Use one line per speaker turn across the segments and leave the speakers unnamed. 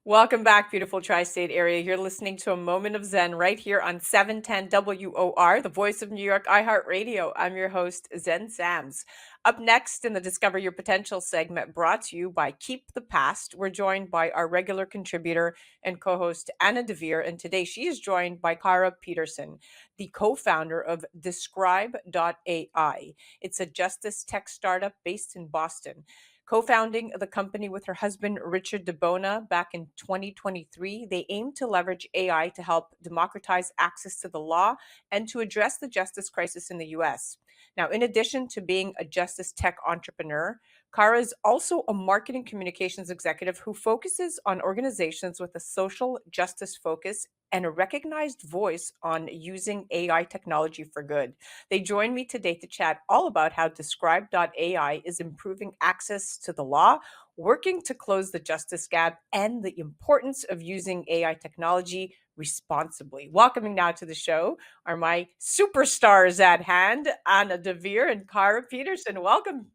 Welcome back, beautiful tri-state area. You're listening to a moment of Zen right here on 710 WOR, the voice of New York, iHeartRadio. I'm your host, Zen Sams. Up next in the Discover Your Potential segment, brought to you by Keep the Past, we're joined by our regular contributor and co-host, Anna Devere, and today she is joined by Kara Peterson, the co-founder of Describe.ai. It's a justice tech startup based in Boston. Co-founding the company with her husband, Richard DeBona, back in 2023, they aim to leverage AI to help democratize access to the law and to address the justice crisis in the US. Now, in addition to being a justice tech entrepreneur, Kara is also a marketing communications executive who focuses on organizations with a social justice focus and a recognized voice on using AI technology for good. They join me today to chat all about how Describe.ai is improving access to the law, working to close the justice gap, and the importance of using AI technology responsibly. Welcoming now to the show are my superstars at hand, Anna Devere and Kara Peterson. Welcome.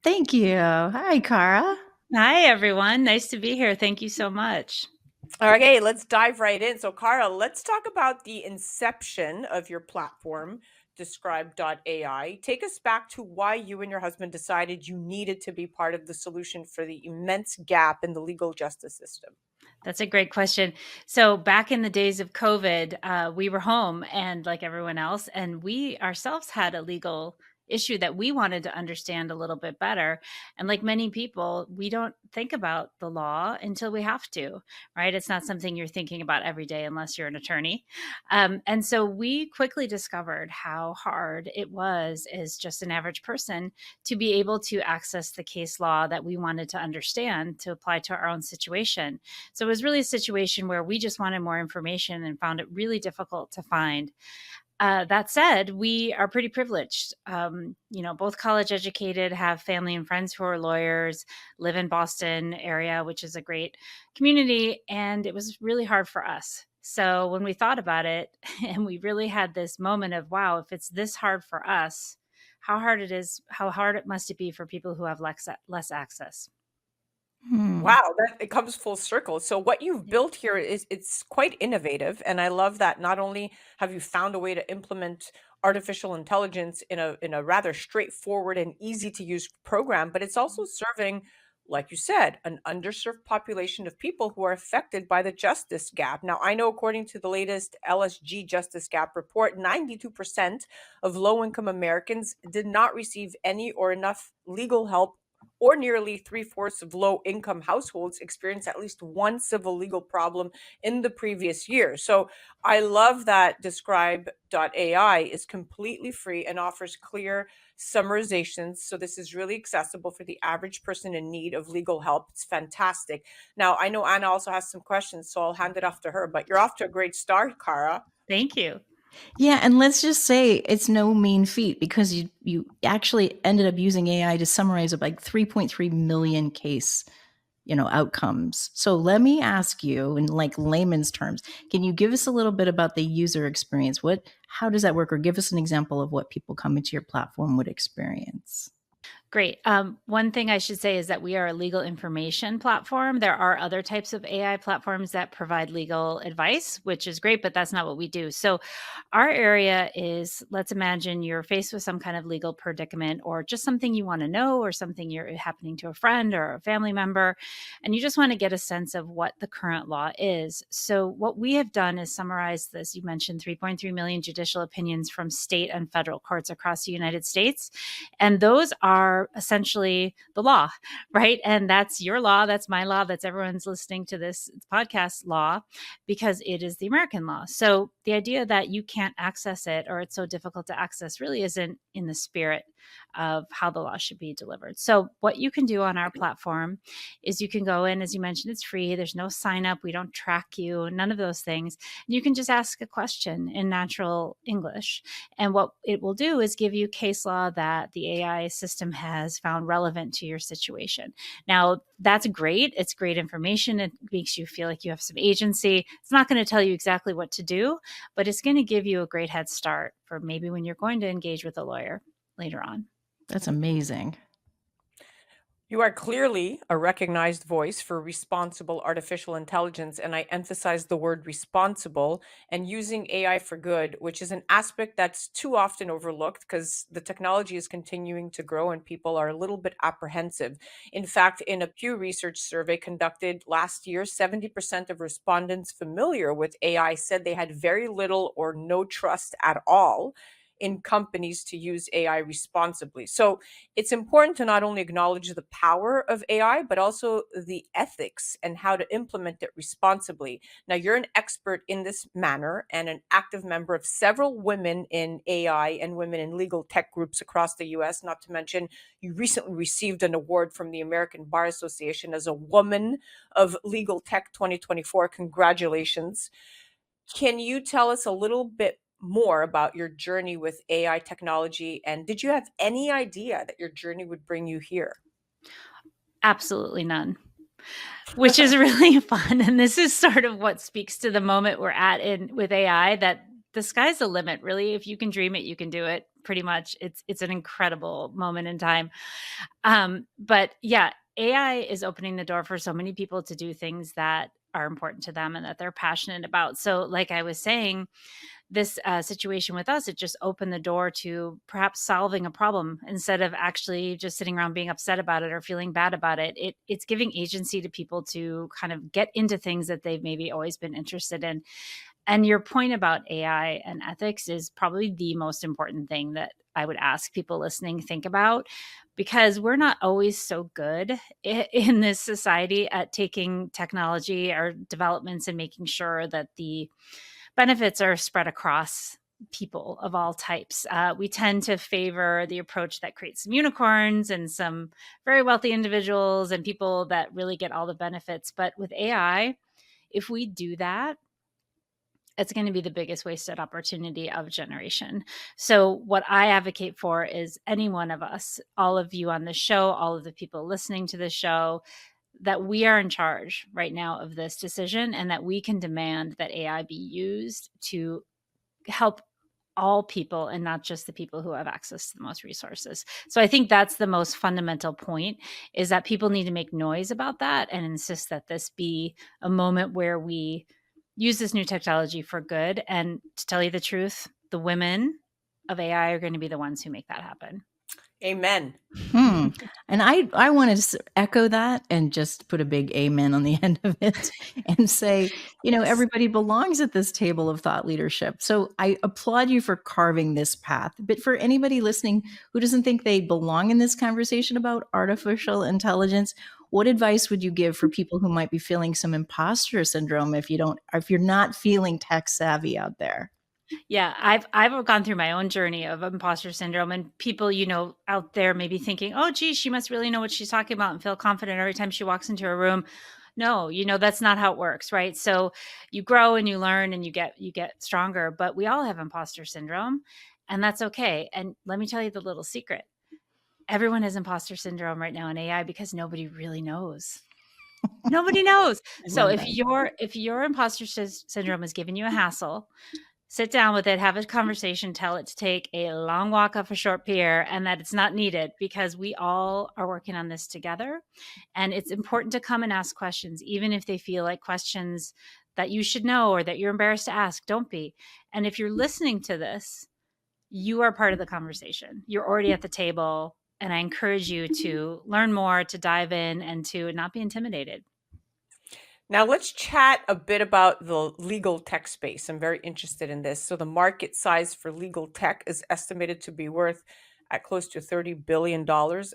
Thank you. Hi, Kara.
Hi, everyone. Nice to be here. Thank you so much.
Okay, let's dive right in. So, Kara, let's talk about the inception of your platform, Describe.ai. Take us back to why you and your husband decided you needed to be part of the solution for the immense gap in the legal justice system.
That's a great question. So, back in the days of COVID, we were home and like everyone else, and we ourselves had a legal issue that we wanted to understand a little bit better. And like many people, we don't think about the law until we have to, right? It's not something you're thinking about every day unless you're an attorney. And so we quickly discovered how hard it was as just an average person to be able to access the case law that we wanted to understand to apply to our own situation. So it was really a situation where we just wanted more information and found it really difficult to find. That said, we are pretty privileged. Both college educated, have family and friends who are lawyers, live in Boston area, which is a great community. And it was really hard for us. So when we thought about it and we really had this moment of, wow, if it's this hard for us, how hard it must be for people who have less access.
Wow, it comes full circle. So what you've built here is it's quite innovative, and I love that not only have you found a way to implement artificial intelligence in a rather straightforward and easy to use program, but it's also serving, like you said, an underserved population of people who are affected by the justice gap. Now, I know according to the latest LSG Justice Gap report, 92% of low-income Americans did not receive any or enough legal help, or nearly three-fourths of low-income households experience at least one civil legal problem in the previous year. So I love that Describe.ai is completely free and offers clear summarizations. So this is really accessible for the average person in need of legal help. It's fantastic. Now, I know Anna also has some questions, so I'll hand it off to her, but you're off to a great start, Kara.
Thank you.
Yeah, and let's just say it's no mean feat because you actually ended up using AI to summarize of like 3.3 million case, outcomes. So let me ask you in like layman's terms, can you give us a little bit about the user experience? How does that work? Or give us an example of what people coming to your platform would experience.
Great. One thing I should say is that we are a legal information platform. There are other types of AI platforms that provide legal advice, which is great, but that's not what we do. So our area is, let's imagine you're faced with some kind of legal predicament or just something you want to know or something you're happening to a friend or a family member, and you just want to get a sense of what the current law is. So what we have done is summarize this. You mentioned 3.3 million judicial opinions from state and federal courts across the United States. And those are essentially the law, right? And that's your law, that's my law, that's everyone's listening to this podcast law, because it is the American law. So the idea that you can't access it or it's so difficult to access really isn't in the spirit of how the law should be delivered. So what you can do on our platform is you can go in, as you mentioned, it's free. There's no sign up. We don't track you, none of those things. And you can just ask a question in natural English. And what it will do is give you case law that the AI system has found relevant to your situation. Now, that's great. It's great information. It makes you feel like you have some agency. It's not going to tell you exactly what to do, but it's going to give you a great head start for maybe when you're going to engage with a lawyer later on.
That's amazing.
You are clearly a recognized voice for responsible artificial intelligence, and I emphasize the word responsible and using AI for good, which is an aspect that's too often overlooked because the technology is continuing to grow and people are a little bit apprehensive. In fact, in a Pew Research survey conducted last year, 70% of respondents familiar with AI said they had very little or no trust at all in companies to use AI responsibly. So, it's important to not only acknowledge the power of AI, but also the ethics and how to implement it responsibly. Now, you're an expert in this manner and an active member of several women in AI and women in legal tech groups across the US. Not to mention, you recently received an award from the American Bar Association as a Woman of Legal Tech 2024. Congratulations. Can you tell us a little bit more about your journey with AI technology? And did you have any idea that your journey would bring you here?
Absolutely none, which is really fun. And this is sort of what speaks to the moment we're at in with AI, that the sky's the limit, really. If you can dream it, you can do it. Pretty much. It's an incredible moment in time. But yeah, AI is opening the door for so many people to do things that are important to them and that they're passionate about. So, like I was saying, this situation with us, it just opened the door to perhaps solving a problem instead of actually just sitting around being upset about it or feeling bad about it. It's giving agency to people to kind of get into things that they've maybe always been interested in. And your point about AI and ethics is probably the most important thing that I would ask people listening think about, because we're not always so good in this society at taking technology or developments and making sure that the benefits are spread across people of all types. We tend to favor the approach that creates some unicorns and some very wealthy individuals and people that really get all the benefits. But with AI, if we do that, it's going to be the biggest wasted opportunity of generation. So, what I advocate for is any one of us, all of you on the show, all of the people listening to the show, that we are in charge right now of this decision and that we can demand that AI be used to help all people and not just the people who have access to the most resources. So I think that's the most fundamental point, is that people need to make noise about that and insist that this be a moment where we use this new technology for good. And to tell you the truth, the women of AI are going to be the ones who make that happen.
Amen.
And I wanted to echo that and just put a big amen on the end of it and say, everybody belongs at this table of thought leadership. So I applaud you for carving this path. But for anybody listening who doesn't think they belong in this conversation about artificial intelligence, what advice would you give for people who might be feeling some imposter syndrome if you're not feeling tech savvy out there?
Yeah, I've gone through my own journey of imposter syndrome, and people, out there maybe thinking, "Oh, geez, she must really know what she's talking about and feel confident every time she walks into a room." No, that's not how it works, right? So you grow and you learn and you get stronger, but we all have imposter syndrome, and that's okay. And let me tell you the little secret. Everyone has imposter syndrome right now in AI because nobody really knows. Nobody knows. So if your imposter syndrome is giving you a hassle, sit down with it, have a conversation, tell it to take a long walk off a short pier and that it's not needed, because we all are working on this together. And it's important to come and ask questions, even if they feel like questions that you should know or that you're embarrassed to ask. Don't be. And if you're listening to this, you are part of the conversation. You're already at the table. And I encourage you to learn more, to dive in, and to not be intimidated.
Now, let's chat a bit about the legal tech space. I'm very interested in this. So, the market size for legal tech is estimated to be worth at close to $30 billion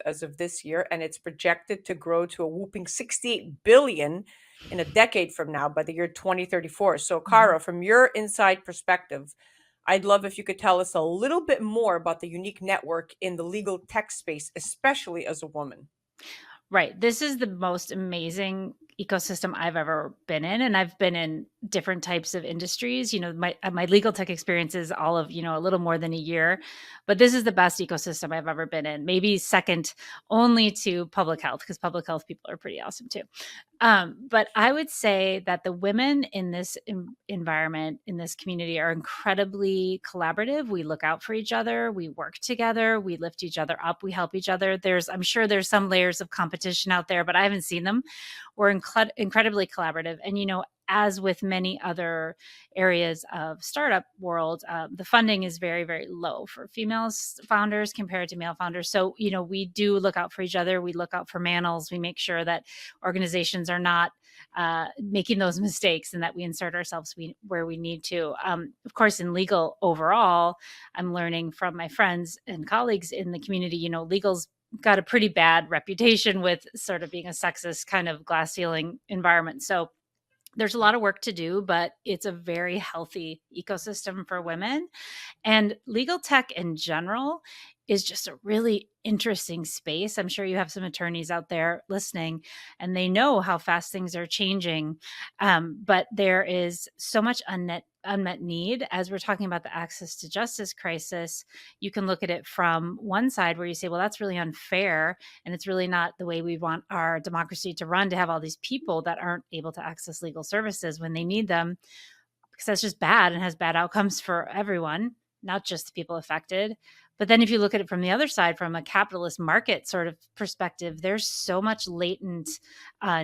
as of this year, and it's projected to grow to a whooping $68 billion in a decade from now by the year 2034. So, Kara, from your inside perspective, I'd love if you could tell us a little bit more about the unique network in the legal tech space, especially as a woman.
Right. This is the most amazing ecosystem I've ever been in. And I've been in different types of industries. My legal tech experience is all of, a little more than a year, but this is the best ecosystem I've ever been in. Maybe second only to public health, because public health people are pretty awesome too. But I would say that the women in this environment, in this community, are incredibly collaborative. We look out for each other. We work together. We lift each other up. We help each other. I'm sure there's some layers of competition out there, but I haven't seen them. We're incredibly collaborative. And, as with many other areas of startup world, the funding is very, very low for female founders compared to male founders. So, we do look out for each other. We look out for manels. We make sure that organizations are not making those mistakes and that we insert ourselves where we need to. Of course, in legal overall, I'm learning from my friends and colleagues in the community, legal's got a pretty bad reputation with sort of being a sexist kind of glass ceiling environment. So there's a lot of work to do, but it's a very healthy ecosystem for women. And legal tech in general is just a really interesting space. I'm sure you have some attorneys out there listening, and they know how fast things are changing. But there is so much unmet need. As we're talking about the access to justice crisis, you can look at it from one side where you say, well, that's really unfair. And it's really not the way we want our democracy to run, to have all these people that aren't able to access legal services when they need them, because that's just bad and has bad outcomes for everyone, not just the people affected. But then if you look at it from the other side, from a capitalist market sort of perspective, there's so much latent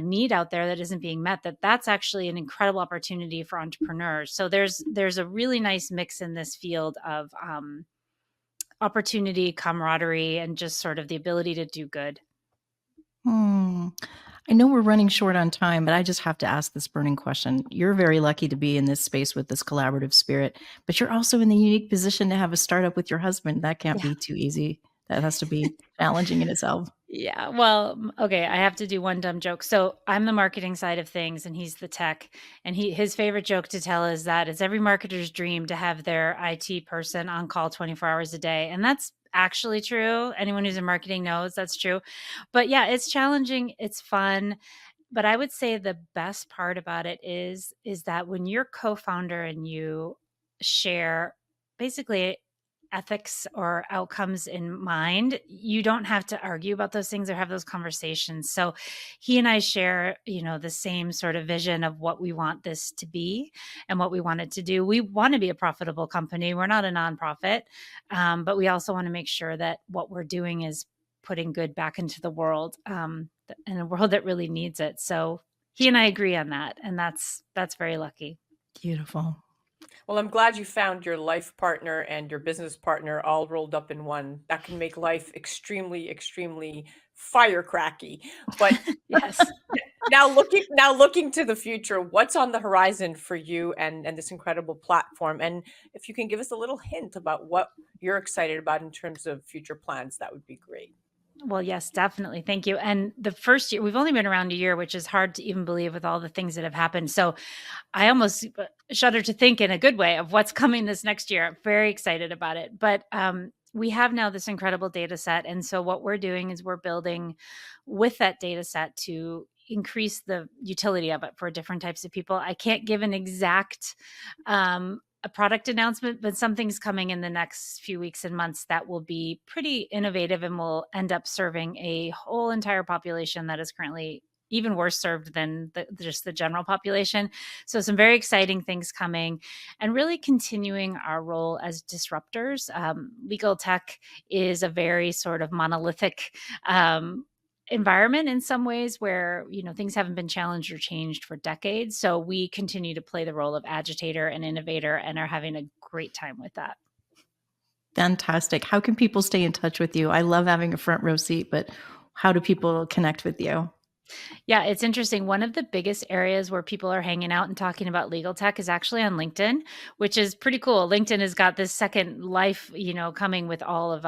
need out there that isn't being met, that's actually an incredible opportunity for entrepreneurs. So there's a really nice mix in this field of opportunity, camaraderie, and just sort of the ability to do good.
I know we're running short on time, but I just have to ask this burning question. You're very lucky to be in this space with this collaborative spirit, but you're also in the unique position to have a startup with your husband. That can't be too easy. That has to be challenging in itself.
Yeah. Well, okay. I have to do one dumb joke. So I'm the marketing side of things and he's the tech. And his favorite joke to tell is that it's every marketer's dream to have their IT person on call 24 hours a day. And that's actually true. Anyone who's in marketing knows that's true. But yeah, it's challenging. It's fun. But I would say the best part about it is that when you're co-founder and you share basically ethics or outcomes in mind, you don't have to argue about those things or have those conversations. So he and I share, the same sort of vision of what we want this to be and what we want it to do. We want to be a profitable company. We're not a nonprofit, but we also want to make sure that what we're doing is putting good back into the world, in a world that really needs it. So he and I agree on that, and that's very lucky.
Beautiful.
Well, I'm glad you found your life partner and your business partner all rolled up in one. That can make life extremely, extremely firecracky. But
Yes.
now looking to the future, what's on the horizon for you and this incredible platform? And if you can give us a little hint about what you're excited about in terms of future plans, that would be great.
Well, yes, definitely. Thank you. And the first year, we've only been around a year, which is hard to even believe with all the things that have happened. So I almost shudder to think in a good way of what's coming this next year. I'm very excited about it. But we have now this incredible data set. And so what we're doing is we're building with that data set to increase the utility of it for different types of people. I can't give an exact a product announcement, but something's coming in the next few weeks and months that will be pretty innovative and will end up serving a whole entire population that is currently even worse served than just the general population. So some very exciting things coming, and really continuing our role as disruptors. Legal tech is a very sort of monolithic environment in some ways, where things haven't been challenged or changed for decades. So we continue to play the role of agitator and innovator and are having a great time with that.
Fantastic. How can people stay in touch with you? I love having a front row seat, but how do people connect with you?
Yeah, it's interesting. One of the biggest areas where people are hanging out and talking about legal tech is actually on LinkedIn, which is pretty cool. LinkedIn has got this second life, coming with all of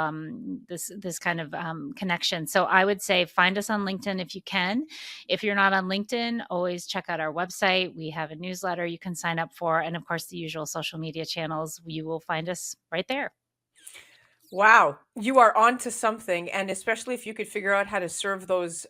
this kind of connection. So I would say find us on LinkedIn if you can. If you're not on LinkedIn, always check out our website. We have a newsletter you can sign up for, and of course the usual social media channels. You will find us right there.
Wow, you are onto something, and especially if you could figure out how to serve those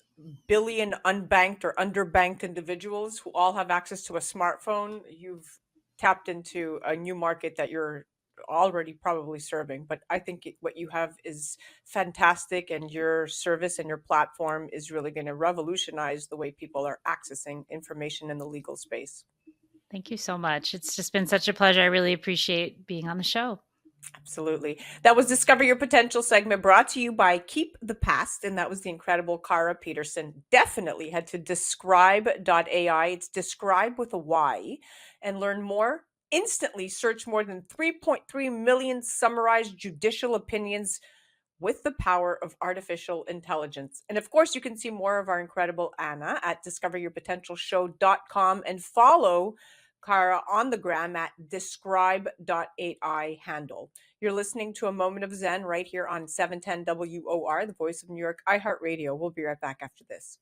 billion unbanked or underbanked individuals who all have access to a smartphone, you've tapped into a new market that you're already probably serving. But I think what you have is fantastic, and your service and your platform is really going to revolutionize the way people are accessing information in the legal space.
Thank you so much. It's just been such a pleasure. I really appreciate being on the show.
Absolutely. That was Discover Your Potential segment, brought to you by Keep the Past. And that was the incredible Kara Peterson. Definitely head to describe.ai. It's describe with a Y, and learn more. Instantly search more than 3.3 million summarized judicial opinions with the power of artificial intelligence. And of course, you can see more of our incredible Anna at discoveryourpotentialshow.com, and follow Kara on the gram at describe.ai handle. You're listening to A Moment of Zen right here on 710 WOR, the voice of New York, iHeartRadio. We'll be right back after this.